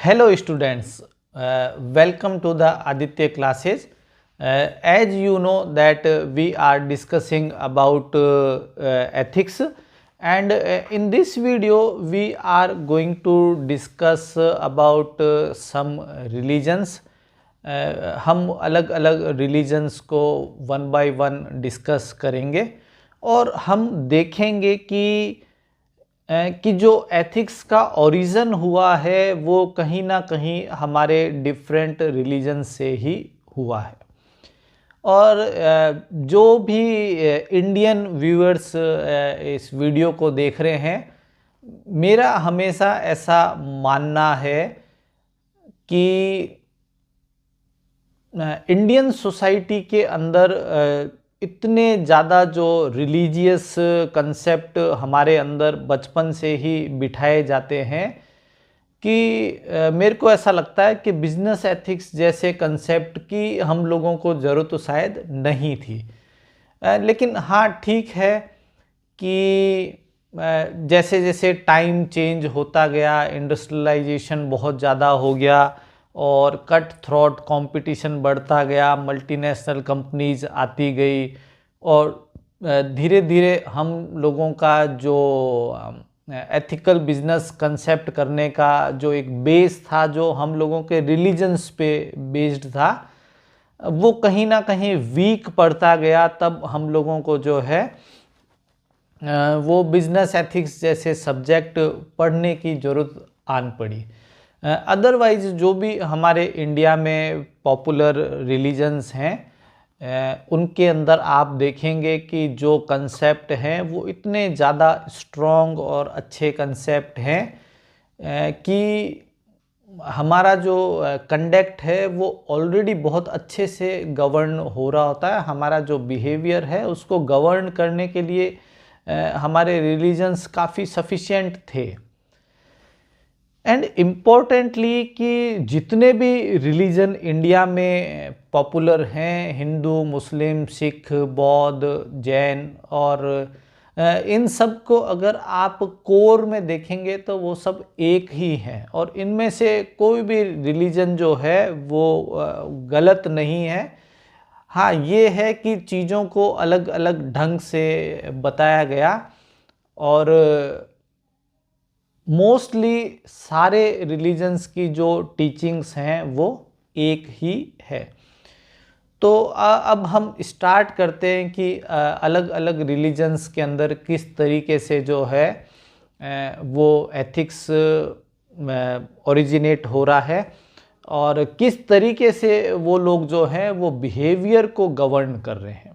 Hello students, welcome to the Aditya classes. As you know that we are discussing about ethics, and in this video we are going to discuss about some religions. हम अलग अलग religions को one by one discuss करेंगे और हम देखेंगे कि जो एथिक्स का ओरिजिन हुआ है वो कहीं ना कहीं हमारे डिफरेंट रिलीजन से ही हुआ है। और जो भी इंडियन व्यूअर्स इस वीडियो को देख रहे हैं, मेरा हमेशा ऐसा मानना है कि इंडियन सोसाइटी के अंदर इतने ज़्यादा जो रिलीजियस कंसेप्ट हमारे अंदर बचपन से ही बिठाए जाते हैं कि मेरे को ऐसा लगता है कि बिजनेस एथिक्स जैसे कंसेप्ट की हम लोगों को ज़रूरत तो शायद नहीं थी। लेकिन हाँ, ठीक है कि जैसे जैसे टाइम चेंज होता गया, इंडस्ट्रियलाइजेशन बहुत ज़्यादा हो गया और कट थ्रोट कंपटीशन बढ़ता गया, मल्टीनेशनल कंपनीज आती गई और धीरे धीरे हम लोगों का जो एथिकल बिजनेस कंसेप्ट करने का जो एक बेस था, जो हम लोगों के रिलीजन्स पे बेस्ड था, वो कहीं ना कहीं वीक पड़ता गया। तब हम लोगों को जो है वो बिजनेस एथिक्स जैसे सब्जेक्ट पढ़ने की ज़रूरत आन पड़ी। अदरवाइज जो भी हमारे इंडिया में पॉपुलर रिलीजन्स हैं, उनके अंदर आप देखेंगे कि जो कंसेप्ट हैं वो इतने ज़्यादा स्ट्रॉन्ग और अच्छे कंसेप्ट हैं कि हमारा जो कंडक्ट है वो ऑलरेडी बहुत अच्छे से गवर्न हो रहा होता है। हमारा जो बिहेवियर है उसको गवर्न करने के लिए हमारे रिलीजन्स काफ़ी सफिशिएंट थे। एंड इम्पोर्टेंटली कि जितने भी रिलीजन इंडिया में पॉपुलर हैं, हिंदू, मुस्लिम, सिख, बौद्ध, जैन, और इन सब को अगर आप कोर में देखेंगे तो वो सब एक ही हैं और इनमें से कोई भी रिलीजन जो है वो गलत नहीं है। हाँ, ये है कि चीज़ों को अलग अलग ढंग से बताया गया और मोस्टली सारे रिलीजन्स की जो टीचिंग्स हैं वो एक ही है। तो अब हम स्टार्ट करते हैं कि अलग अलग रिलीजन्स के अंदर किस तरीके से जो है वो एथिक्स ओरिजिनेट हो रहा है और किस तरीके से वो लोग जो हैं वो बिहेवियर को गवर्न कर रहे हैं।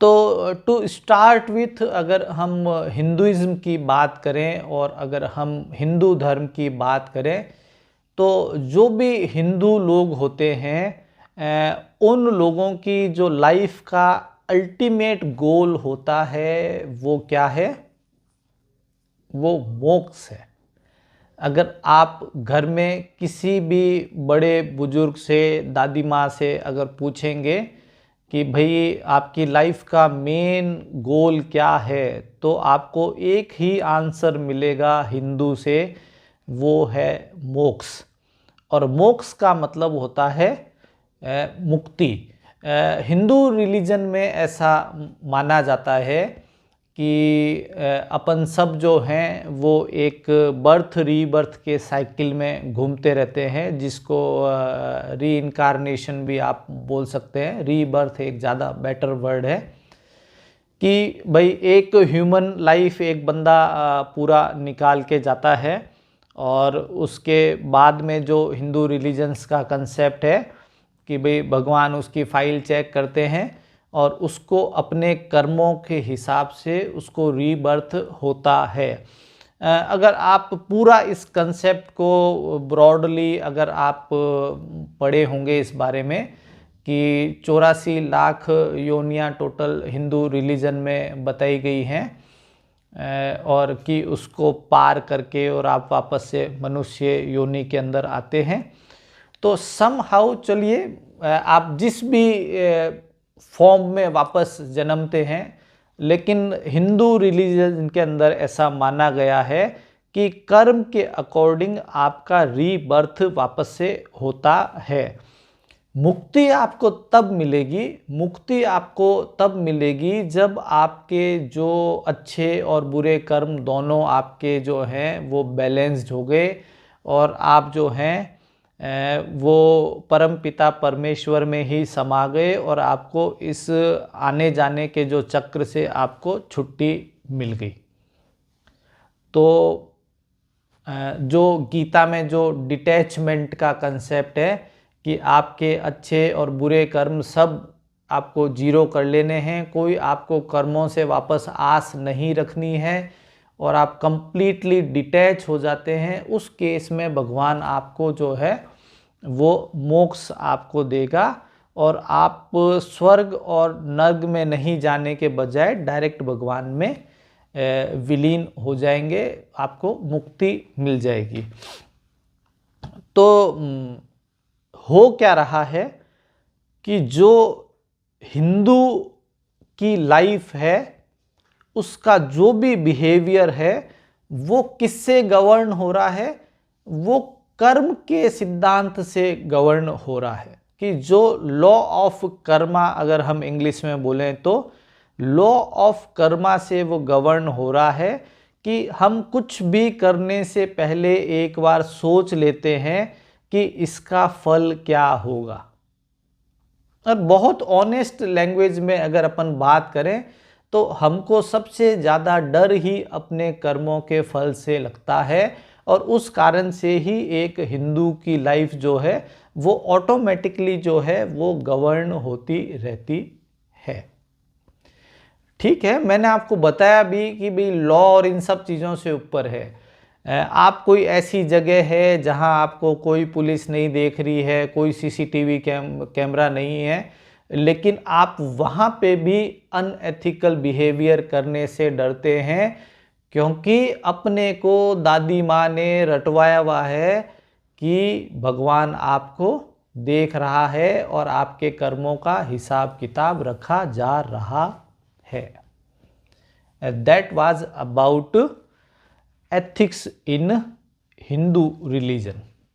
तो टू स्टार्ट विथ, अगर हम हिंदुइज्म की बात करें और अगर हम हिंदू धर्म की बात करें तो जो भी हिंदू लोग होते हैं उन लोगों की जो लाइफ का अल्टीमेट गोल होता है वो क्या है? वो मोक्ष है। अगर आप घर में किसी भी बड़े बुजुर्ग से, दादी माँ से अगर पूछेंगे कि भाई आपकी लाइफ का मेन गोल क्या है, तो आपको एक ही आंसर मिलेगा हिंदू से, वो है मोक्ष। और मोक्ष का मतलब होता है मुक्ति। हिंदू रिलीजन में ऐसा माना जाता है कि अपन सब जो हैं वो एक बर्थ रीबर्थ के साइकिल में घूमते रहते हैं, जिसको रीइंकारनेशन भी आप बोल सकते हैं। रीबर्थ एक ज़्यादा बेटर वर्ड है कि भाई एक ह्यूमन लाइफ एक बंदा पूरा निकाल के जाता है और उसके बाद में जो हिंदू रिलीजन्स का कंसेप्ट है कि भाई भगवान उसकी फाइल चेक करते हैं और उसको अपने कर्मों के हिसाब से उसको रीबर्थ होता है। अगर आप पूरा इस कंसेप्ट को ब्रॉडली अगर आप पढ़े होंगे इस बारे में कि 84 लाख योनियाँ टोटल हिंदू रिलीजन में बताई गई हैं और कि उसको पार करके और आप वापस से मनुष्य योनि के अंदर आते हैं। तो समहाउ चलिए, आप जिस भी फॉर्म में वापस जन्मते हैं, लेकिन हिंदू रिलीजन के अंदर ऐसा माना गया है कि कर्म के अकॉर्डिंग आपका रीबर्थ वापस से होता है। मुक्ति आपको तब मिलेगी, मुक्ति आपको तब मिलेगी जब आपके जो अच्छे और बुरे कर्म दोनों आपके जो हैं वो बैलेंस्ड हो गए और आप जो हैं वो परम पिता परमेश्वर में ही समा गए और आपको इस आने जाने के जो चक्र से आपको छुट्टी मिल गई। तो जो गीता में जो डिटैचमेंट का कंसेप्ट है कि आपके अच्छे और बुरे कर्म सब आपको जीरो कर लेने हैं, कोई आपको कर्मों से वापस आस नहीं रखनी है और आप कंप्लीटली डिटैच हो जाते हैं, उस केस में भगवान आपको जो है वो मोक्ष आपको देगा और आप स्वर्ग और नर्क में नहीं जाने के बजाय डायरेक्ट भगवान में विलीन हो जाएंगे, आपको मुक्ति मिल जाएगी। तो हो क्या रहा है कि जो हिंदू की लाइफ है उसका जो भी बिहेवियर है वो किससे गवर्न हो रहा है, वो कर्म के सिद्धांत से गवर्न हो रहा है। कि जो लॉ ऑफ कर्मा, अगर हम इंग्लिश में बोलें तो लॉ ऑफ कर्मा से वो गवर्न हो रहा है कि हम कुछ भी करने से पहले एक बार सोच लेते हैं कि इसका फल क्या होगा। और बहुत ऑनेस्ट लैंग्वेज में अगर अपन बात करें तो हमको सबसे ज़्यादा डर ही अपने कर्मों के फल से लगता है और उस कारण से ही एक हिंदू की लाइफ जो है वो ऑटोमेटिकली जो है वो गवर्न होती रहती है। ठीक है, मैंने आपको बताया भी कि भाई लॉ और इन सब चीज़ों से ऊपर है। आप कोई ऐसी जगह है जहां आपको कोई पुलिस नहीं देख रही है, कोई सीसीटीवी कैमरा नहीं है, लेकिन आप वहां पे भी अनएथिकल बिहेवियर करने से डरते हैं क्योंकि अपने को दादी माँ ने रटवाया हुआ है कि भगवान आपको देख रहा है और आपके कर्मों का हिसाब किताब रखा जा रहा है। That was about ethics in Hindu religion.